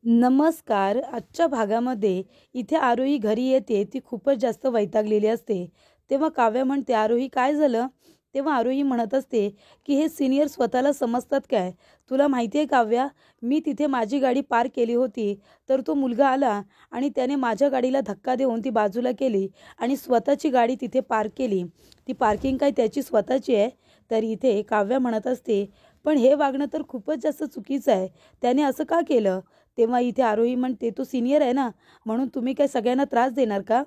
नमस्कार. आजच्या भागामध्ये इथे आरोही घरी येते. ती खूपच जास्त वैतागलेली असते. तेव्हा काव्या म्हणते, "आरोही काय झालं?" तेव्हा आरोही म्हणत असते, की "हे सीनियर स्वतःला समजतात काय? तुला माहिती आहे काव्या, मी तिथे माझी गाडी पार्क केली होती, तर तो मुलगा आला आणि त्याने माझ्या गाडीला धक्का देऊन ती बाजूला केली आणि स्वतःची गाडी तिथे पार्क केली. ती पार्किंग काय त्याची स्वतःची आहे?" तर इथे काव्या म्हणत असते, "पण हे वागणं तर खूपच जास्त चुकीचं आहे. त्याने असं का केलं?" तेव्हा इथे आरोही म्हणते, "तो सीनियर आहे ना, म्हणून तुम्ही काय सगळ्यांना त्रास देणार का?"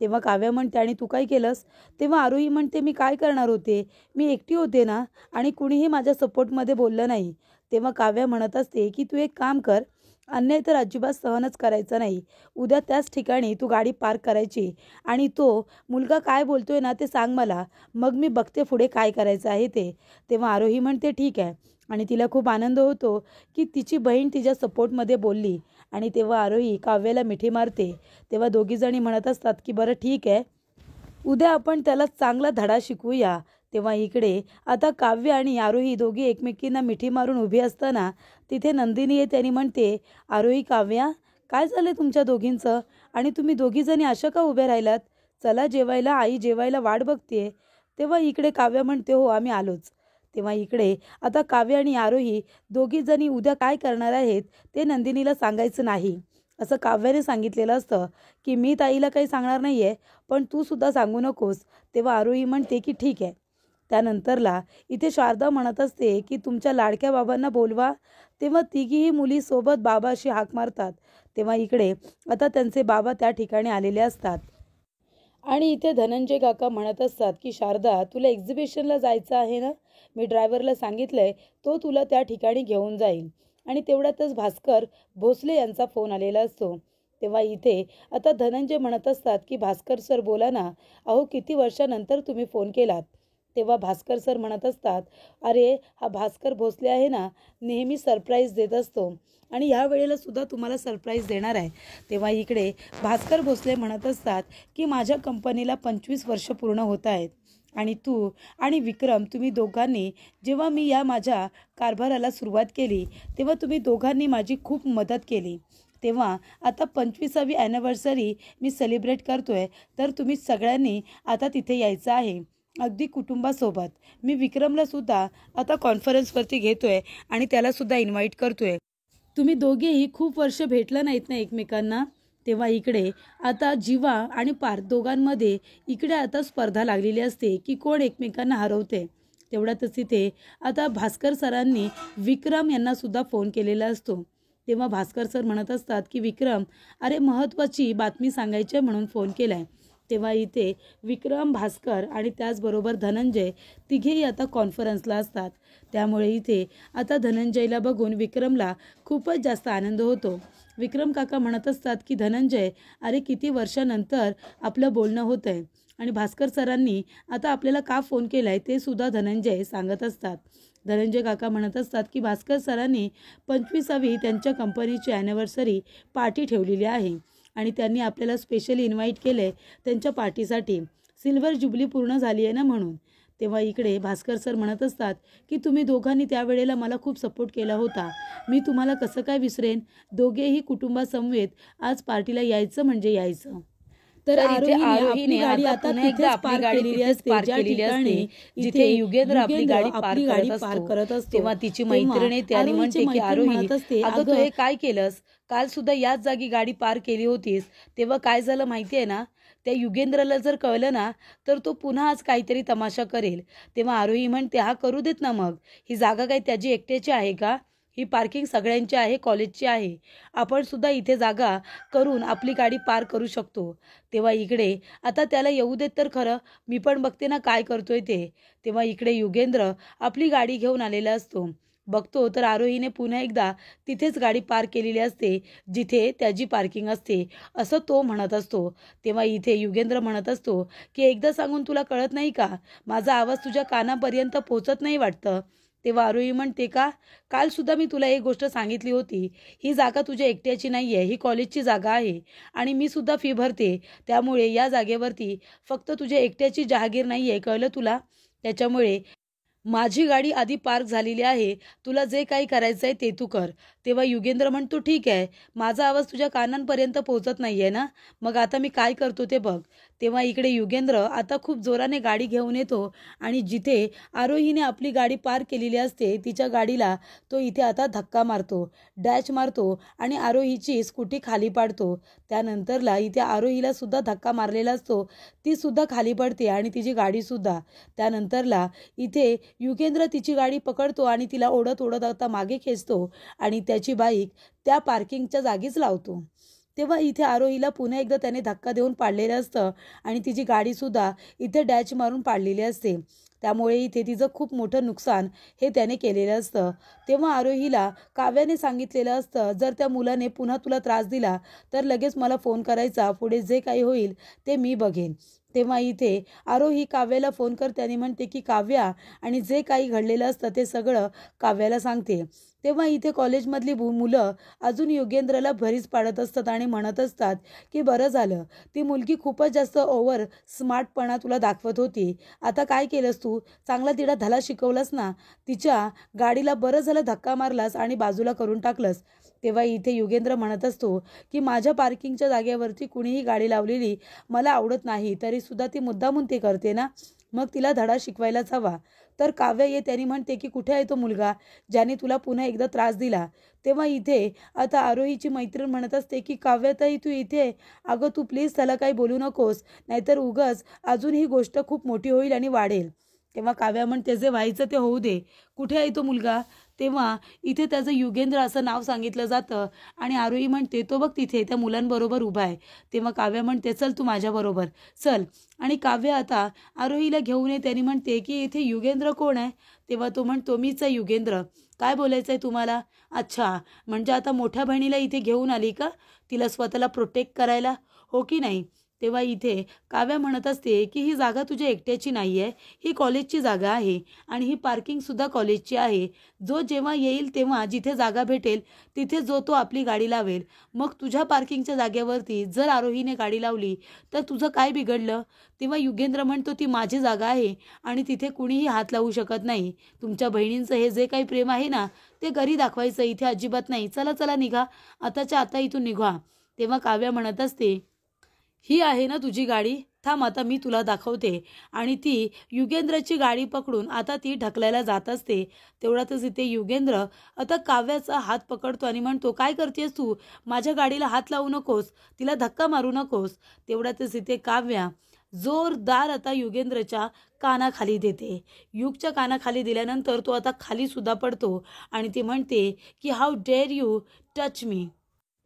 तेव्हा काव्या म्हणते, "आणि तू काय केलंस?" तेव्हा आरोही म्हणते, "मी काय करणार होते? मी एकटी होते ना आणि कुणीही माझ्या सपोर्टमध्ये बोललं नाही." तेव्हा काव्या म्हणत असते, की "तू एक काम कर, अन्याय तर अजिबात सहनच करायचा नाही. उद्या त्याच ठिकाणी तू गाडी पार्क करायची आणि तो मुलगा काय बोलतोय ना ते सांग मला. मग मी बघते पुढे काय करायचं आहे ते." तेव्हा आरोही म्हणते, "ठीक आहे." आणि तिला खूप आनंद होतो की तिची बहीण तिच्या सपोर्टमध्ये बोलली. आणि तेव्हा आरोही काव्याला मिठी मारते. तेव्हा दोघीजणी म्हणत असतात की "बरं ठीक आहे, उद्या आपण त्याला चांगला धडा शिकवूया." तेव्हा इकडे आता काव्य आणि आरोही दोघी एकमेकींना मिठी मारून उभी असताना तिथे नंदिनी येते आणि म्हणते, "आरोही, काव्या, काय झालं तुमच्या दोघींचं? आणि तुम्ही दोघीजणी अशा का उभ्या राहिलात? चला जेवायला, आई जेवायला वाट बघते." तेव्हा इकडे काव्य म्हणते, "हो, आम्ही आलोच." तेव्हा इकडे आता काव्य आणि आरोही दोघीजणी उद्या काय करणार आहेत ते नंदिनीला सांगायचं नाही, असं काव्याने सांगितलेलं असतं, की "मी ताईला काही सांगणार नाही आहे, पण तू सुद्धा सांगू नकोस." तेव्हा आरोही म्हणते की "ठीक आहे." त्यानंतरला इथे शारदा म्हणत असते की "तुमच्या लाडक्या बाबांना बोलवा." तेव्हा तिघीही मुली सोबत बाबा अशी हाक मारतात. तेव्हा इकडे आता त्यांचे बाबा त्या ठिकाणी आलेले असतात. आणि इथे धनंजय काका म्हणत असतात की "शारदा, तुला एक्झिबिशनला जायचं आहे ना? मी ड्रायव्हरला सांगितलंय, तो तुला त्या ठिकाणी घेऊन जाईल." आणि तेवढ्यातच भास्कर भोसले यांचा फोन आलेला असतो. तेव्हा इथे आता धनंजय म्हणत असतात की "भास्कर सर, बोला ना. अहो, किती वर्षानंतर तुम्ही फोन केलात." तेव्हा भास्कर सर म्हणत असतात, "अरे, हा भास्कर भोसले आहे ना, नेहमी सरप्राईज देत असतो आणि ह्या वेळेला सुद्धा तुम्हाला सरप्राईज देणार आहे." तेव्हा इकडे भास्कर भोसले म्हणत असतात की "माझ्या कंपनीला 25 वर्ष पूर्ण होत आहेत आणि तू आणि विक्रम, तुम्ही दोघांनी, जेव्हा मी या माझ्या कारभाराला सुरुवात केली तेव्हा तुम्ही दोघांनी माझी खूप मदत केली. तेव्हा आता 25वी ॲनिव्हर्सरी मी सेलिब्रेट करतोय, तर तुम्ही सगळ्यांनी आता तिथे यायचं आहे, अगदी कुटुंबासोबत. मी विक्रमला सुद्धा आता कॉन्फरन्सवरती घेतोय आणि त्यालासुद्धा इन्व्हाइट करतोय. तुम्ही दोघेही खूप वर्ष भेटला नाहीत ना एकमेकांना." तेव्हा इकडे आता जीवा आणि पार्थ दोघांमध्ये इकडे आता स्पर्धा लागलेली असते की कोण एकमेकांना हरवते. तेवढ्यातच इथे आता भास्कर सरांनी विक्रम यांना सुद्धा फोन केलेला असतो. तेव्हा भास्कर सर म्हणत असतात की "विक्रम, अरे, महत्त्वाची बातमी सांगायची आहे म्हणून फोन केलाय." तेव्हा इथे विक्रम, भास्कर आणि त्याचबरोबर धनंजय तिघेही आता कॉन्फरन्सला असतात. त्यामुळे इथे आता धनंजयला बघून विक्रमला खूपच जास्त आनंद होतो. विक्रम काका म्हणत असतात की "धनंजय, अरे, किती वर्षानंतर आपलं बोलणं होतं आहे आणि भास्कर सरांनी आता आपल्याला का फोन केला आहे ते सुद्धा धनंजय सांगत असतात." धनंजय काका म्हणत असतात की "भास्कर सरांनी 25वी त्यांच्या कंपनीची ॲनिव्हर्सरी पार्टी ठेवलेली आहे आणि त्यांनी आपल्याला स्पेशली इन्व्हाइट केलं आहे त्यांच्या पार्टीसाठी. सिल्व्हर जुबली पूर्ण झाली आहे ना म्हणून." तेव्हा इकडे भास्कर सर म्हणत असतात की "तुम्ही दोघांनी त्यावेळेला मला खूप सपोर्ट केला होता. मी तुम्हाला कसं काय विसरेन? दोघेही कुटुंबासमवेत आज पार्टीला यायचं म्हणजे यायचं." तर आरोहीने गाडी आता तिथेच पार्क केलेली असते, ज्या ठिकाणी जिथे युगेंद्र आपली गाडी पार्क करत असतो. तेव्हा तिची मैत्रीण येते आणि म्हणते की "आरोही, म्हणत असते, अगं, तू हे काय केलंस? काल सुद्धा याच जागी गाडी पार्क केली होतीस. तेव्हा काय झालं माहिती आहे ना? त्या युगेंद्रला जर कळलं ना, तर तो पुन्हा आज काहीतरी तमाशा करेल." तेव्हा आरोही म्हणते, "हा, करू देत ना मग. ही जागा काही त्याची एकट्याची आहे का? ही पार्किंग सगळ्यांची आहे, कॉलेजची आहे. आपण सुद्धा इथे जागा करून आपली गाडी पार्क करू शकतो." तेव्हा इकडे आता त्याला येऊ देत तर खरं, मी पण बघते ना काय करतोय ते. तेव्हा इकडे युगेंद्र आपली गाडी घेऊन आलेला असतो. बघतो तर आरोहीने पुन्हा एकदा तिथेच गाडी पार्क केलेली असते, जिथे त्याची पार्किंग असते, असं तो म्हणत असतो. तेव्हा इथे युगेंद्र म्हणत असतो की "एकदा सांगून तुला कळत नाही का? माझा आवाज तुझ्या कानापर्यंत पोहोचत नाही वाटतं." तेव्हा आरोही म्हणते, "का? काल सुद्धा मी तुला एक गोष्ट सांगितली होती. ही जागा तुझ्या एकट्याची नाही आहे, ही कॉलेजची जागा आहे आणि मी सुद्धा फी भरते. त्यामुळे या जागेवरती फक्त तुझ्या एकट्याची जहागीर नाही आहे, कळलं तुला? त्याच्यामुळे माझी गाडी आधी पार्क झालेली आहे. तुला जे काही करायचं आहे ते तू कर." तेव्हा युगेंद्र म्हणतो ठीक आहे, माझा आवाज तुझ्या कानांपर्यंत पोहोचत नाही आहे ना, मग आता मी काय करतो ते बघ. तेव्हा इकडे युगेंद्र आता खूप जोराने गाडी घेऊन येतो आणि जिथे आरोहीने आपली गाडी पार्क केलेली असते तिच्या गाडीला तो इथे आता धक्का मारतो, डॅश मारतो आणि आरोहीची स्कूटी खाली पाडतो. त्यानंतरला इथे आरोहीला सुद्धा धक्का मारलेला असतो, ती सुद्धा खाली पडते आणि तिची गाडीसुद्धा. त्यानंतरला इथे युगेंद्र तिची गाडी पकडतो आणि तिला ओढत ओढत आता मागे खेचतो आणि त्याची बाईक त्या पार्किंगच्या जागीच लावतो. तेव्हा इथे आरोहीला पुन्हा एकदा त्याने धक्का देऊन पाडलेलं असतं आणि तिची गाडीसुद्धा इथे डॅच मारून पाडलेली असते. त्यामुळे इथे तिचं खूप मोठं नुकसान हे त्याने केलेलं असतं. तेव्हा आरोहीला काव्याने सांगितलेलं असतं, जर त्या मुलाने पुन्हा तुला त्रास दिला तर लगेच मला फोन करायचा, पुढे जे काही होईल ते मी बघेन. तेव्हा इथे आरोही काव्याला फोन करते आणि म्हणते की काव्या आणि जे काही घडलेलं असतं ते सगळं काव्याला सांगते. तेव्हा इथे कॉलेजमधली मुलं अजून योगेंद्रला भरीस पाडत असतात आणि म्हणत असतात की बरं झालं, ती मुलगी खूपच जास्त ओव्हर स्मार्टपणा तुला दाखवत होती. आता काय केलंस तू, चांगला तिला धडा शिकवलास ना, तिच्या गाडीला बरं झालं धक्का मारलास आणि बाजूला करून टाकलंस. तेव्हा इथे युगेंद्र म्हणत असतो की माझ्या पार्किंगच्या जागेवरती कुणीही गाडी लावलेली मला आवडत नाही, तरीसुद्धा ती मुद्दामून ते करते ना, मग तिला धडा शिकवायलाच हवा. तर काव्य ये त्यांनी म्हणते की कुठे आहे तो मुलगा ज्याने तुला पुन्हा एकदा त्रास दिला. तेव्हा इथे आता आरोहीची मैत्रीण म्हणत असते की काव्यताई तू इथे, अगं तू प्लीज त्याला काही बोलू नकोस, नाहीतर उगाच अजून ही गोष्ट खूप मोठी होईल आणि वाढेल. तेव्हा काव्या म्हणते जे व्हायचं ते होऊ दे, कुठे आहे तो मुलगा. तेव्हा इथे त्याचं युगेंद्र असं नाव सांगितलं जातं आणि आरोही म्हणते तो बघ तिथे त्या मुलांबरोबर उभा आहे. तेव्हा काव्या म्हणते चल तू माझ्याबरोबर चल. आणि काव्य आता आरोहीला घेऊन ये त्यांनी म्हणते की इथे युगेंद्र कोण आहे. तेव्हा तो म्हणतो मीच आहे युगेंद्र, काय बोलायचं आहे तुम्हाला. अच्छा, म्हणजे आता मोठ्या बहिणीला इथे घेऊन आली का, तिला स्वतःला प्रोटेक्ट करायला, हो की नाही. तेव्हा इथे काव्या म्हणत असते की ही जागा तुझ्या एकट्याची नाही आहे, ही कॉलेजची जागा आहे आणि ही पार्किंगसुद्धा कॉलेजची आहे. जो जेव्हा येईल तेव्हा जिथे जागा भेटेल तिथे जो तो आपली गाडी लावेल. मग तुझ्या पार्किंगच्या जागेवरती जर आरोहीने गाडी लावली तर तुझं काय बिघडलं. तेव्हा युगेंद्र म्हणतो ती माझी जागा आहे आणि तिथे कुणीही हात लावू शकत नाही. तुमच्या बहिणींचं हे जे काही प्रेम आहे ना ते घरी दाखवायचं, इथे अजिबात नाही. चला चला निघा, आताच्या आता इथून निघा. तेव्हा काव्या म्हणत असते ही आहे ना तुझी गाडी, थांब आता मी तुला दाखवते. आणि ती युगेंद्रची गाडी पकडून आता ती ढकलायला जात असते. तेवढ्यातच इथे युगेंद्र आता काव्याचा हात पकडतो आणि म्हणतो काय करतेस तू, माझ्या गाडीला हात लावू नकोस, तिला धक्का मारू नकोस. तेवढ्यातच इथे काव्या जोरदार आता युगेंद्रच्या कानाखाली देते. युगच्या कानाखाली दिल्यानंतर तो आता खाली सुद्धा पडतो आणि ती म्हणते की how dare you touch me.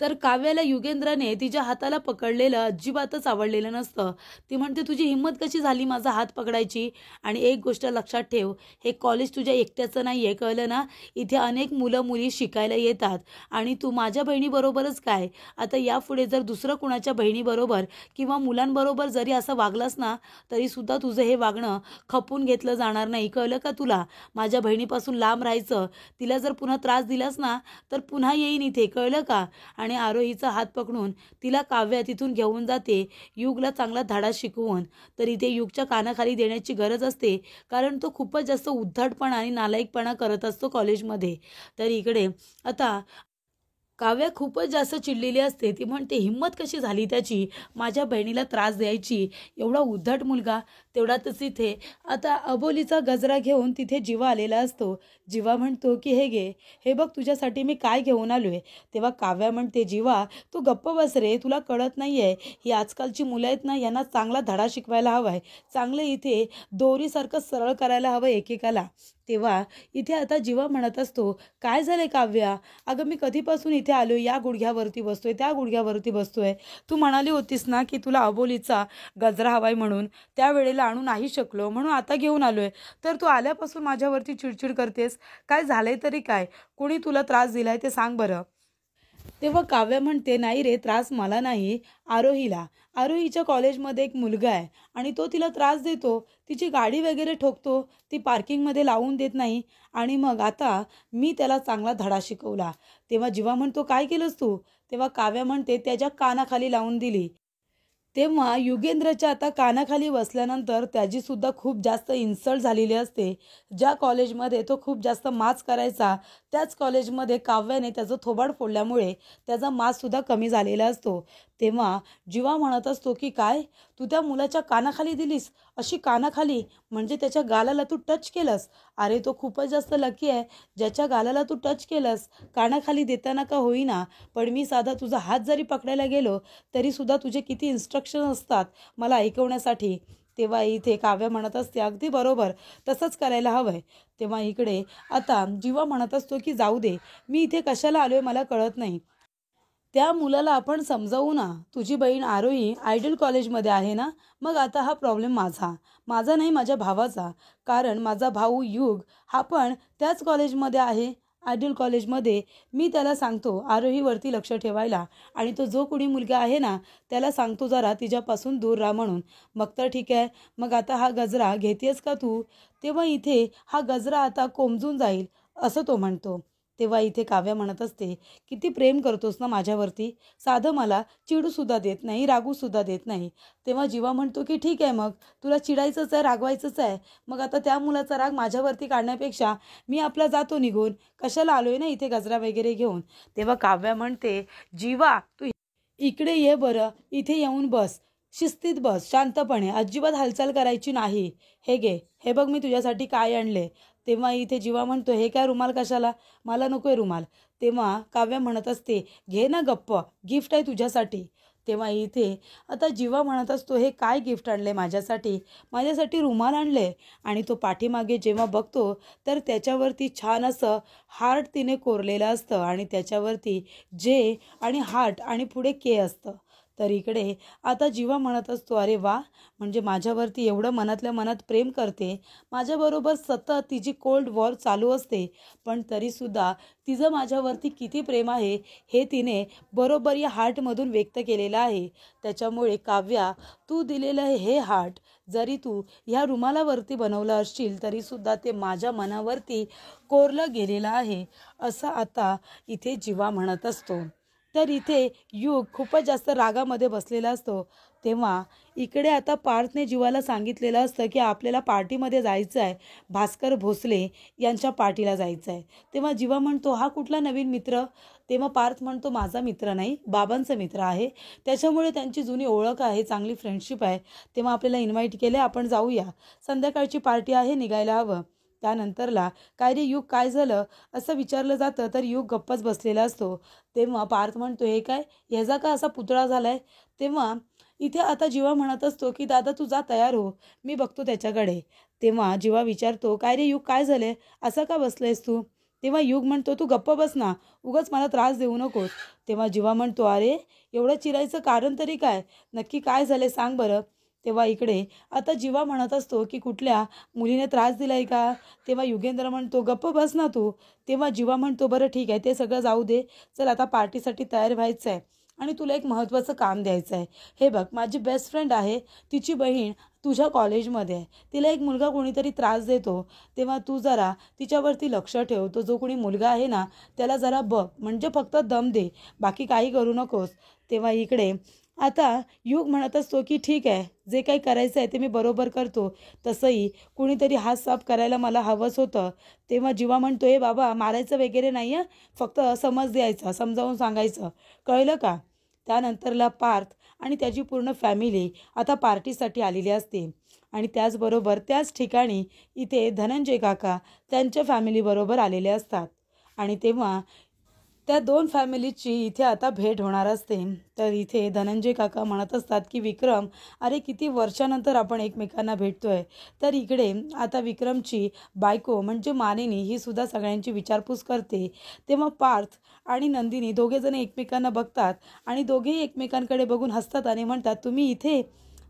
तर काव्याला युगेंद्रने तिच्या हाताला पकडलेलं अजिबातच आवडलेलं नसतं. ती म्हणते तुझी हिंमत कशी झाली माझा हात पकडायची. आणि एक गोष्ट लक्षात ठेव, हे कॉलेज तुझ्या एकट्याचं नाही आहे, कळलं ना. इथे अनेक मुलं मुली शिकायला येतात आणि तू माझ्या बहिणीबरोबरच काय, आता यापुढे जर दुसरं कुणाच्या बहिणीबरोबर किंवा मुलांबरोबर जरी असं वागलास ना तरीसुद्धा तुझं हे वागणं खपून घेतलं जाणार नाही, कळलं का तुला. माझ्या बहिणीपासून लांब राहायचं, तिला जर पुन्हा त्रास दिलास ना तर पुन्हा येईन इथे, कळलं का. आणि आरोहीचा हात पकडून तिला काव्या तिथून घेऊन जाते, युगला चांगला धडा शिकवून. तर इथे युगच्या कानाखाली देण्याची गरज असते, कारण तो खूपच जास्त उद्धटपणा आणि नालायकपणा करत असतो कॉलेजमध्ये. तर इकडे आता काव्या खूपच जास्त चिडलेली असते. ती म्हणते हिंमत कशी झाली त्याची माझ्या बहिणीला त्रास द्यायची, एवढा उद्धट मुलगा. तेवढ्यातच इथे आता अबोलीचा गजरा घेऊन तिथे जीवा आलेला असतो. जीवा म्हणतो की हे घे, हे बघ तुझ्यासाठी मी काय घेऊन आलोय. तेव्हा काव्या म्हणते जीवा तू गप्प बस रे, तुला कळत नाही आहे, ही आजकालची मुलं आहेत ना, यांना चांगला धडा शिकवायला हवा आहे, चांगलं इथे दोरीसारखं सरळ करायला हवं एकेकाला. तेव्हा इथे आता जीवा म्हणत असतो काय झालंय काव्या, अगं मी कधीपासून इथे आलो, या गुडघ्यावरती बसतोय त्या गुडघ्यावरती बसतोय. तू म्हणाली होतीस ना की तुला अबोलीचा गजरा हवाय म्हणून, त्यावेळेला आणू नाही शकलो म्हणून आता घेऊन आलोय. तर तू आल्यापासून माझ्यावरती चिडचिड करतेस, काय झालंय तरी काय, कोणी तुला त्रास दिलाय ते सांग बरं. तेव्हा काव्य म्हणते नाही रे, त्रास मला नाही, आरोहीला. आरोहीच्या कॉलेजमध्ये एक मुलगा आहे आणि तो तिला त्रास देतो, तिची गाडी वगैरे ठोकतो, ती पार्किंगमध्ये लावून देत नाही आणि मग आता मी त्याला चांगला धडा शिकवला. तेव्हा जीवा म्हणतो काय केलंस तू. तेव्हा काव्य म्हणते त्याच्या कानाखाली लावून दिली. तेव्हा युगेंद्रच्या आता कानाखाली बसल्यानंतर त्याची सुद्धा खूप जास्त इन्सल्ट झालेली असते. ज्या कॉलेजमध्ये तो खूप जास्त मार्क्स करायचा त्याच कॉलेजमध्ये काव्याने त्याचं थोबाड फोडल्यामुळे त्याचा मार्क्ससुद्धा कमी झालेला असतो. तेव्हा जीवा म्हणत असतो की काय तू त्या मुलाच्या कानाखाली दिलीस, अशी कानाखाली म्हणजे त्याच्या गालाला तू टच केलंस. अरे तो खूपच जास्त लकी आहे ज्याच्या गालाला तू टच केलंस. कानाखाली देताना का होईना, पण मी साधा तुझा हात जरी पकडायला गेलो तरीसुद्धा तुझे किती इन्स्ट्रक्शन असतात मला ऐकवण्यासाठी. तेव्हा इथे काव्य म्हणत असते अगदी बरोबर, तसंच करायला हवं आहे. तेव्हा इकडे आता जीवा म्हणत असतो की जाऊ दे, मी इथे कशाला आलो आहे मला कळत नाही. त्या मुलाला आपण समजावू ना, तुझी बहीण आरोही आयडियल कॉलेजमध्ये आहे ना, मग आता हा प्रॉब्लेम माझा माझा नाही माझ्या भावाचा. कारण माझा भाऊ युग हा पण त्याच कॉलेजमध्ये आहे, आयडियल कॉलेजमध्ये. मी त्याला सांगतो आरोहीवरती लक्ष ठेवायला आणि तो जो कोणी मुलगा आहे ना त्याला सांगतो जरा तिच्यापासून दूर राहा म्हणून. मग तर ठीक आहे, मग आता हा गजरा घेतेस का तू. तेव्हा इथे हा गजरा आता कोमजून जाईल असं तो म्हणतो. तेव्हा इथे काव्य म्हणत असते किती प्रेम करतोस ना माझ्यावरती, साधं मला चिडूसुद्धा देत नाही, रागूसुद्धा देत नाही. तेव्हा जीवा म्हणतो की ठीक आहे, मग तुला चिडायचंच आहे, रागवायचंच आहे, मग आता त्या मुलाचा राग माझ्यावरती काढण्यापेक्षा मी आपला जातो निघून, कशाला आलोय ना इथे गजरा वगैरे घेऊन. तेव्हा काव्या म्हणते जीवा तू इकडे ये बरं, इथे येऊन बस, शिस्तीत बस, शांतपणे, अजिबात हालचाल करायची नाही. हे घे, हे बघ मी तुझ्यासाठी काय आणले. तेव्हा इथे जीवा म्हणतो हे काय रुमाल कशाला, मला नकोय रुमाल. तेव्हा काव्य म्हणत असते घे ना गप्प, गिफ्ट आहे तुझ्यासाठी. तेव्हा इथे आता जीवा म्हणत असतो हे काय गिफ्ट आणले माझ्यासाठी, माझ्यासाठी रुमाल आणले. आणि तो पाठीमागे जेव्हा बघतो तर त्याच्यावरती छान असं हार्ट तिने कोरलेलं असतं आणि त्याच्यावरती जे आणि हार्ट आणि पुढे के असतं. तर इकडे आता जीवा म्हणत असतो अरे वा, म्हणजे माझ्यावरती एवढं मनातल्या मनात प्रेम करते, माझ्याबरोबर सतत तिची कोल्ड वॉर चालू असते, पण तरीसुद्धा तिचं माझ्यावरती किती प्रेम आहे हे तिने बरोबर या हार्टमधून व्यक्त केलेलं आहे. त्याच्यामुळे काव्या तू दिलेलं हे हार्ट जरी तू ह्या रुमालावरती बनवलं असशील तरीसुद्धा ते माझ्या मनावरती कोरलं गेलेलं आहे, असं आता इथे जीवा म्हणत असतो. तर इथे युग खूपच जास्त रागामध्ये बसलेला असतो. तेव्हा इकडे आता पार्थने जीवाला सांगितलेलं असतं की आपल्याला पार्टीमध्ये जायचं आहे, भास्कर भोसले यांच्या पार्टीला जायचं आहे. तेव्हा जीवा म्हणतो हा कुठला नवीन मित्र. तेव्हा पार्थ म्हणतो माझा मित्र नाही, बाबांचा मित्र आहे, त्याच्यामुळे त्यांची जुनी ओळख आहे, चांगली फ्रेंडशिप आहे. तेव्हा आपल्याला इन्व्हाइट केले, आपण जाऊया, संध्याकाळची पार्टी आहे, निघायला हवं. त्यानंतरला काय रे युग काय झालं असं विचारलं जातं तर युग गप्पच बसलेला असतो. तेव्हा पार्थ म्हणतो हे काय, ह्याचा का असा पुतळा झालाय. तेव्हा इथे आता जीवा म्हणत असतो की दादा तू जा तयार हो, मी बघतो त्याच्याकडे. तेव्हा जीवा विचारतो काय रे युग काय झालंय, असं का बसलायस तू. तेव्हा युग म्हणतो तू गप्प बस ना, उगाच मला त्रास देऊ नकोस. तेव्हा जीवा म्हणतो अरे एवढं चिरायचं कारण तरी काय, नक्की काय झालंय सांग बरं. तेव्हा इकडे आता जीवा म्हणत असतो की कुठल्या मुलीने त्रास दिलाय का. तेव्हा युगेंद्र म्हणतो गप्प बस ना तू. तेव्हा जीवा म्हणतो बरं ठीक आहे, ते सगळं जाऊ दे, चल आता पार्टीसाठी तयार व्हायचं आहे आणि तुला एक महत्त्वाचं काम द्यायचं आहे. हे बघ माझी बेस्ट फ्रेंड आहे, तिची बहीण तुझ्या कॉलेजमध्ये आहे, तिला एक मुलगा कोणीतरी त्रास देतो, तेव्हा तू जरा तिच्यावरती लक्ष ठेव. तो जो कोणी मुलगा आहे ना त्याला जरा बघ, म्हणजे फक्त दम दे, बाकी काही करू नकोस. तेव्हा इकडे आता युग म्हणत असतो की ठीक आहे, जे काही करायचं आहे ते मी बरोबर करतो, तसंही कुणीतरी हात साफ करायला मला हवंच होतं. तेव्हा जीवा म्हणतो हे बाबा मारायचं वगैरे नाही आहे, फक्त समज द्यायचा, समजावून सांगायचं, कळलं का. त्यानंतरला पार्थ आणि त्याची पूर्ण फॅमिली आता पार्टीसाठी आलेली असते आणि त्याचबरोबर त्याच ठिकाणी इथे धनंजय काका त्यांच्या फॅमिलीबरोबर आलेले असतात. आणि तेव्हा त्या दोन फॅमिलीची इथे आता भेट होणार असते. तर इथे धनंजय काका म्हणत असतात की विक्रम, अरे किती वर्षानंतर आपण एकमेकांना भेटतोय. तर इकडे आता विक्रमची बायको म्हणजे मानिनी ही सुद्धा सगळ्यांची विचारपूस करते. तेव्हा पार्थ आणि नंदिनी दोघेजण एकमेकांना बघतात आणि दोघेही एकमेकांकडे बघून हसतात आणि म्हणतात तुम्ही इथे.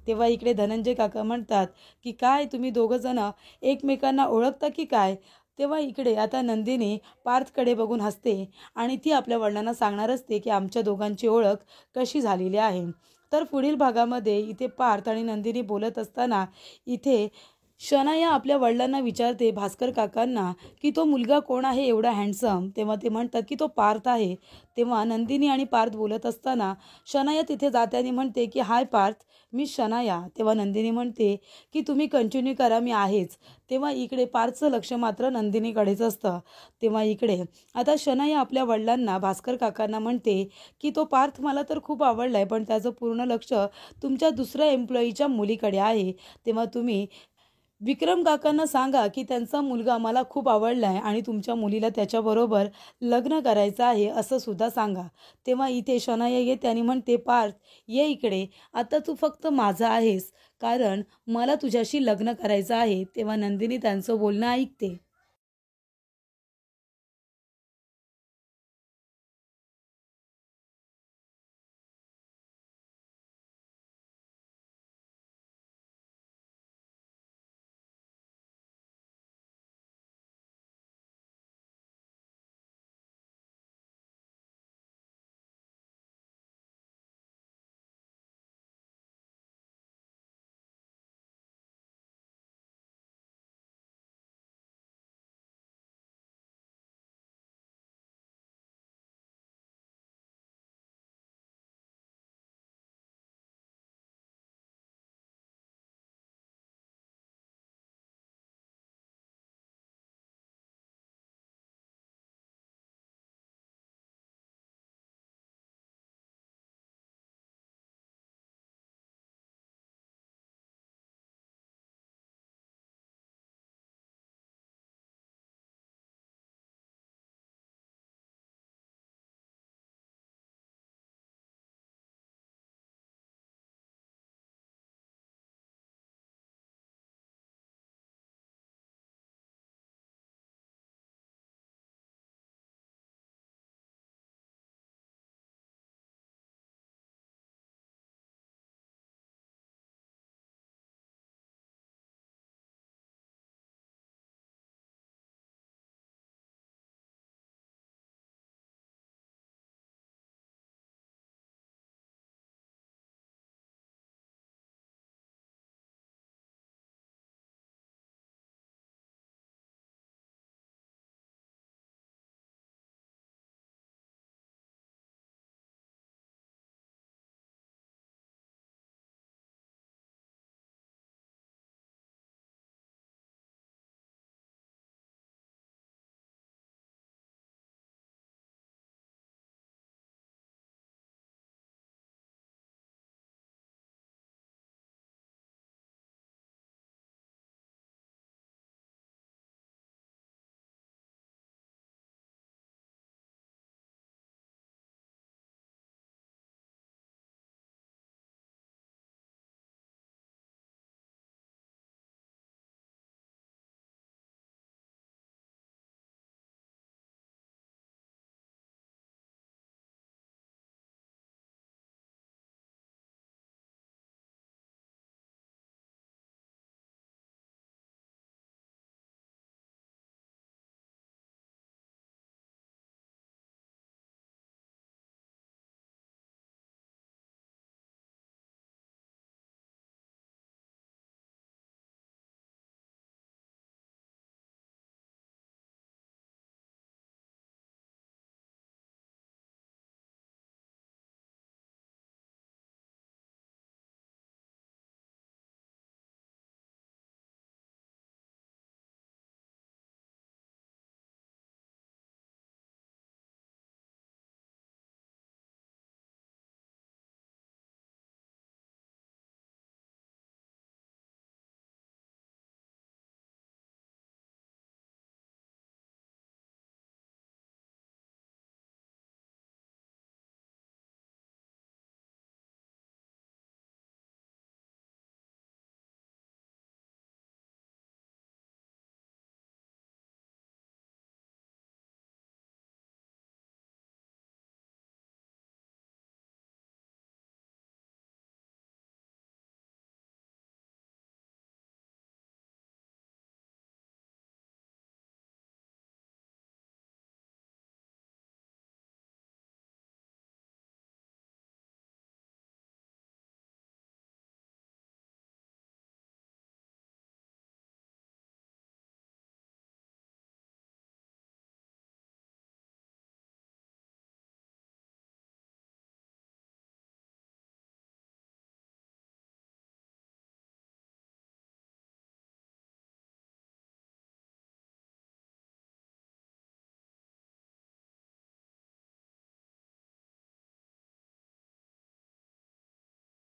तेव्हा इकडे धनंजय काका म्हणतात की काय तुम्ही दोघंजण एकमेकांना ओळखता की काय. तेव्हा इकडे आता नंदिनी पार्थकडे बघून हसते आणि ती आपल्या वडिलांना सांगणार असते की आमच्या दोघांची ओळख कशी झालेली आहे. तर पुढील भागामध्ये इथे पार्थ आणि नंदिनी बोलत असताना इथे शनाया आपल्या वडिलांना विचारते भास्कर काकांना की तो मुलगा कोण आहे एवढा हँडसम. तेव्हा ते म्हणतात की तो पार्थ आहे. तेव्हा नंदिनी आणि पार्थ बोलत असताना शनाया तिथे जाते आणि म्हणते की हाय पार्थ, मी शनाया. तेव्हा नंदिनी म्हणते की तुम्ही कंटिन्यू करा, मी आहेच. तेव्हा इकडे पार्थचं लक्ष मात्र नंदिनीकडेच असतं. तेव्हा इकडे आता शनाया आपल्या वडिलांना भास्कर काकांना म्हणते की तो पार्थ मला तर खूप आवडला आहे, पण त्याचं पूर्ण लक्ष तुमच्या दुसऱ्या एम्प्लॉईच्या मुलीकडे आहे. तेव्हा तुम्ही विक्रम काकांना सांगा की त्यांचा मुलगा मला खूप आवडला आहे आणि तुमच्या मुलीला त्याच्याबरोबर लग्न करायचं आहे असं सुद्धा सांगा. तेव्हा इथे शनाया येते आणि म्हणते पार्थ, ये इकडे, आता तू फक्त माझा आहेस, कारण मला तुझ्याशी लग्न करायचं आहे. तेव्हा नंदिनी त्यांचं बोलणं ऐकते.